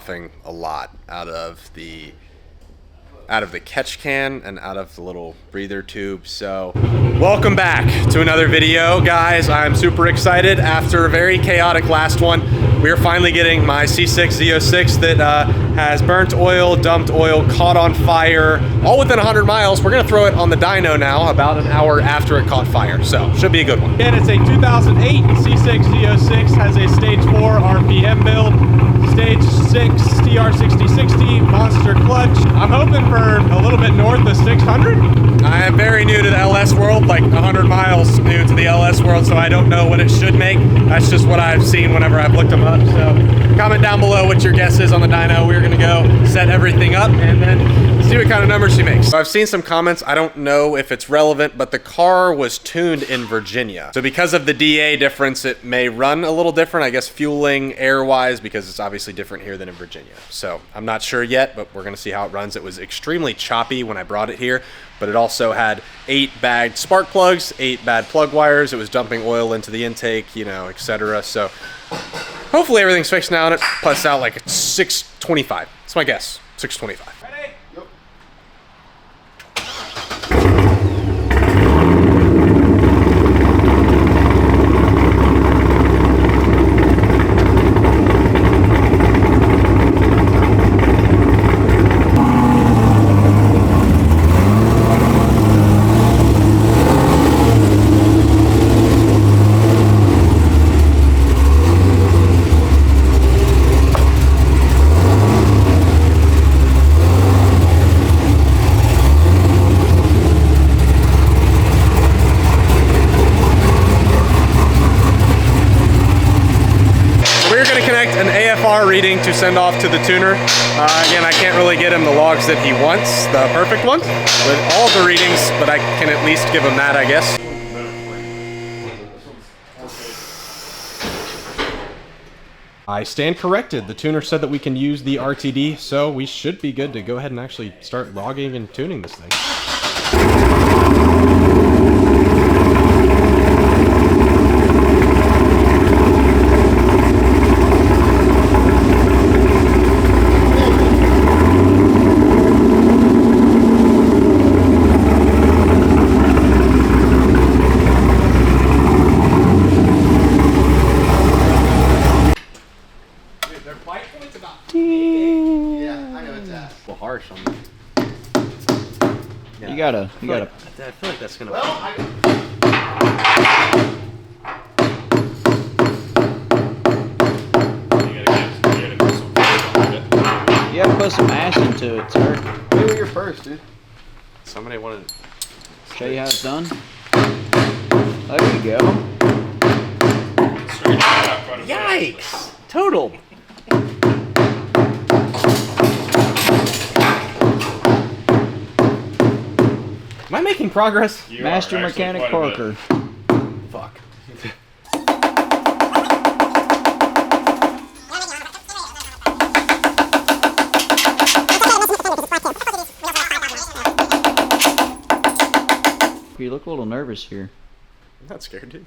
sloughing a lot out of the catch can and out of the little breather tube. So welcome back to another video, guys. I'm super excited. After a very chaotic last one, we are finally getting my C6 Z06 that has burnt oil, dumped oil, caught on fire, all within 100 miles. We're gonna throw it on the dyno now, about an hour after it caught fire. So should be a good one. Again, it's a 2008 C6 Z06, has a stage 4 RPM build, stage 6 TR6060 monster clutch. I'm hoping for a little bit north of 600. I am very new to the LS world, like 100 miles new to the LS world, so I don't know what it should make. That's just what I've seen whenever I've looked them up. So comment down below what your guess is on the dyno. We're gonna go set everything up and then see what kind of numbers she makes. So I've seen some comments, I don't know if it's relevant, but the car was tuned in Virginia. So because of the DA difference, it may run a little different, I guess fueling, air-wise, because it's obviously different here than in Virginia. So I'm not sure yet, but we're gonna see how it runs. It was extremely choppy when I brought it here, but it also had 8 bagged spark plugs, 8 bad plug wires. It was dumping oil into the intake, you know, etc. So hopefully everything's fixed now and it puts out like 625. That's my guess, 625. Ready? Yep. Reading to send off to the tuner. Again, I can't really get him the logs that he wants, the perfect ones, with all the readings, but I can at least give him that, I guess. I stand corrected. The tuner said that we can use the RTD, so we should be good to go ahead and actually start logging and tuning this thing. Harsh on me. Yeah. You gotta. I feel like that's gonna. Well, you gotta put some ash into it, sir. Maybe you're first, dude. Somebody wanted to show you how it's done. There you go. Yikes! Total. Am I making progress? You Master Mechanic Parker. Fuck. You look a little nervous here. I'm not scared, dude.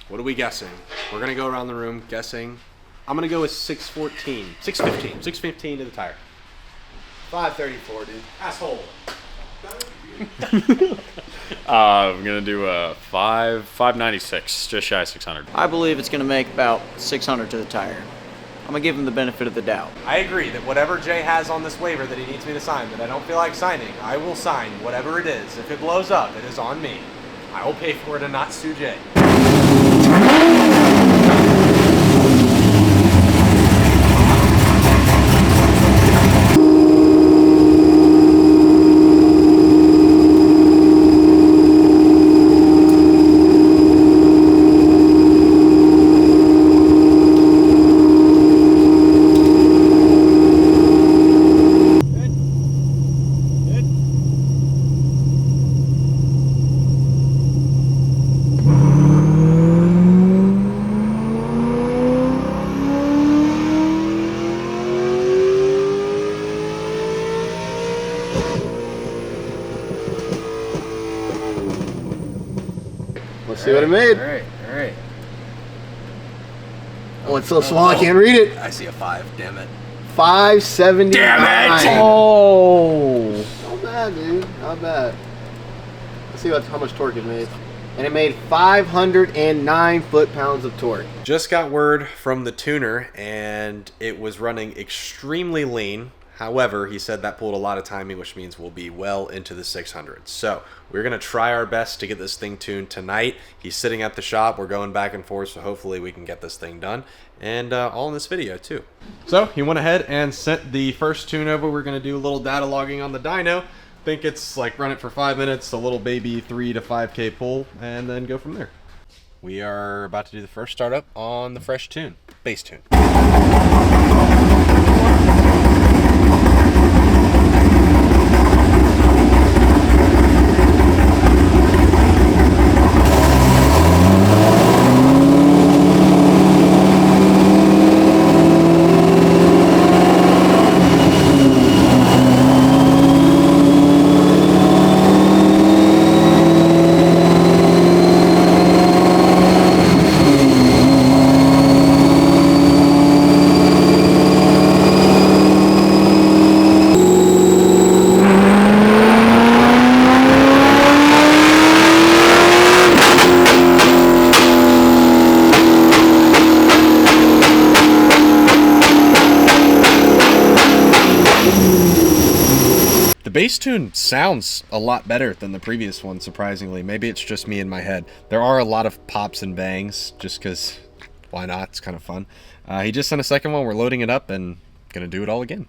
What are we guessing? We're gonna go around the room guessing. I'm gonna go with 614. 615. 615 to the tire. 534, dude. Asshole. I'm gonna do a 596, just shy of 600. I believe it's gonna make about 600 to the tire. I'm gonna give him the benefit of the doubt. I agree that whatever Jay has on this waiver that he needs me to sign that I don't feel like signing, I will sign whatever it is. If it blows up, it is on me. I will pay for it and not sue Jay. Let's see what it made. All right. it's so small I can't read it. I see a 5, damn it. 579. Damn it! Oh. Not bad, dude. Not bad. Let's see how much torque it made. And it made 509 foot-pounds of torque. Just got word from the tuner, and it was running extremely lean. However, he said that pulled a lot of timing, which means we'll be well into the 600s. So we're going to try our best to get this thing tuned tonight. He's sitting at the shop. We're going back and forth, so hopefully we can get this thing done. And all in this video, too. So he went ahead and sent the first tune over. We're going to do a little data logging on the dyno. Think it's like run it for 5 minutes, a little baby 3 to 5K pull, and then go from there. We are about to do the first startup on the fresh tune, base tune. The bass tune sounds a lot better than the previous one, surprisingly. Maybe it's just me in my head. There are a lot of pops and bangs, just because, why not? It's kind of fun. He just sent a second one. We're loading it up and gonna do it all again.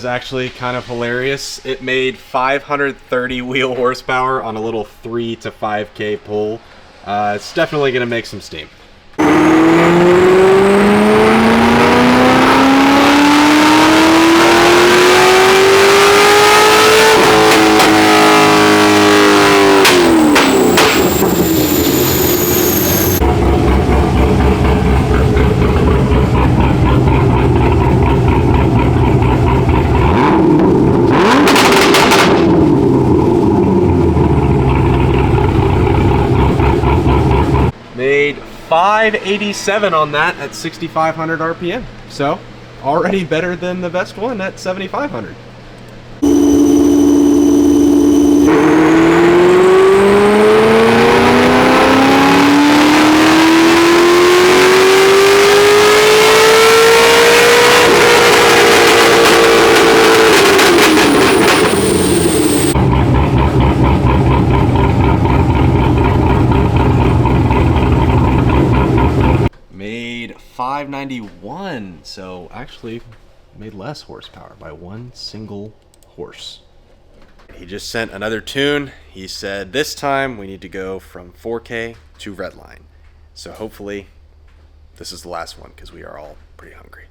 Actually kind of hilarious. It made 530 wheel horsepower on a little 3 to 5K pull. It's definitely gonna make some steam. Made 587 on that at 6,500 RPM. So already better than the best one at 7,500. Made 591, so actually made less horsepower by one single horse. He just sent another tune. He said this time we need to go from 4K to redline. So hopefully this is the last one because we are all pretty hungry.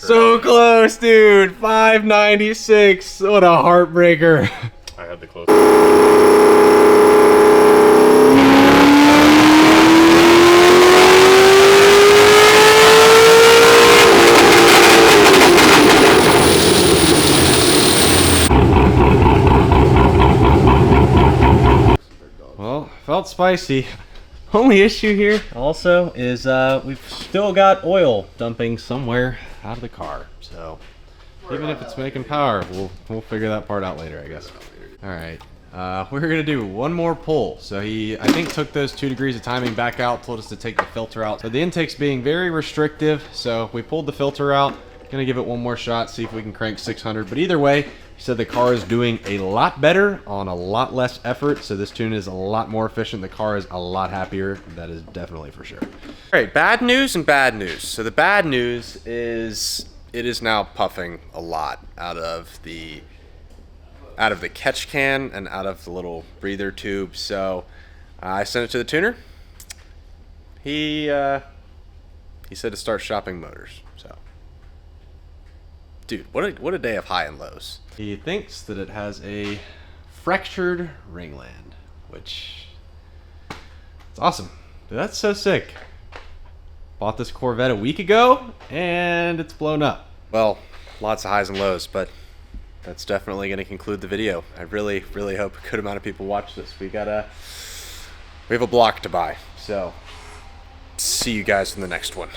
So close, dude. 596. What a heartbreaker. I had the close. spicy. Only issue here also is we've still got oil dumping somewhere out of the car. So even if it's making power, we'll figure that part out later, I guess. All right, we're gonna do one more pull. So he, I think, took those 2 degrees of timing back out, told us to take the filter out. So the intake's being very restrictive. So we pulled the filter out. Gonna give it one more shot, see if we can crank 600. But either way, he said the car is doing a lot better on a lot less effort. So this tune is a lot more efficient. The car is a lot happier. That is definitely for sure. All right, bad news and bad news. So the bad news is it is now puffing a lot out of the catch can and out of the little breather tube. So I sent it to the tuner. He said to start shopping motors. So, dude, what a day of high and lows. He thinks that it has a fractured ringland, which it's awesome. Dude, that's so sick. Bought this Corvette a week ago and it's blown up. Well, lots of highs and lows, but that's definitely going to conclude the video. I really, really hope a good amount of people watch this. We have a block to buy. So, see you guys in the next one.